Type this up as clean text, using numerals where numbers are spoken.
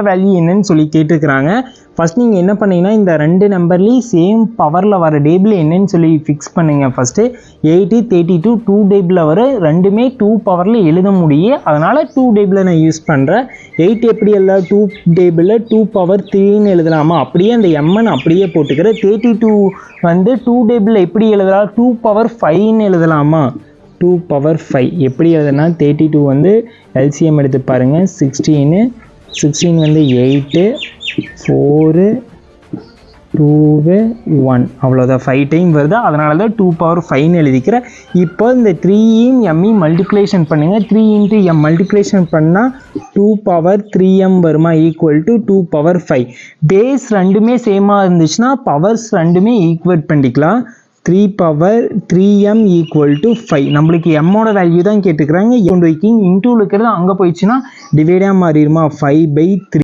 Value என்னன்னு சொல்லி கேட்டுக்கிறாங்க. ஃபர்ஸ்ட் நீங்கள் என்ன பண்ணீங்கன்னா இந்த ரெண்டு நம்பர்லேயும் சேம் பவரில் வர டேபிள் என்னன்னு சொல்லி ஃபிக்ஸ் பண்ணுங்க. ஃபஸ்ட்டு 80 32 2 டேபிளில் வர ரெண்டுமே 2 பவரில் எழுத முடியும். அதனால் 2 டேபிளை நான் யூஸ் பண்ணுறேன். 8 எப்படி எழுதலாம்? 2 டேபிளில் 2 பவர் 3ன்னு எழுதலாமா? அப்படியே அந்த எம்என் அப்படியே போட்டுக்கிறேன். 32 வந்து 2 டேபிளில் எப்படி எழுதலாம்? 2 பவர் 5ன்னு எழுதலாமா? 2 பவர் 5 எப்படி எழுதுனா 32 வந்து எல்சிஎம் எடுத்து பாருங்கள். 16 வந்து 8 4 2 1 அவ்வளோதான். 5 டைம் வருது. அதனால தான் 2 பவர் 5ன்னு எழுதிக்கிறேன். இப்போ இந்த 3யும் எம்மையும் மல்டிப்ளேஷன் பண்ணுங்கள். 3 இன்ட்டு எம் மல்டிப்ளேஷன் பண்ணால் 2 பவர் 3m வருமா? Equal to 2 power 5. பேஸ் ரெண்டுமே சேமாக இருந்துச்சுன்னா பவர்ஸ் ரெண்டுமே ஈக்குவேட் பண்ணிக்கலாம். 3 பவர் 3m ஈக்குவல் டு 5. நம்மளுக்கு எம்மோட வேல்யூ தான் கேட்டுக்கிறாங்க. கொண்டு வைக்கிங் இன்டூ இருக்கிறது அங்கே போயிடுச்சுன்னா டிவைடாக மாறிடுமா? 5/3.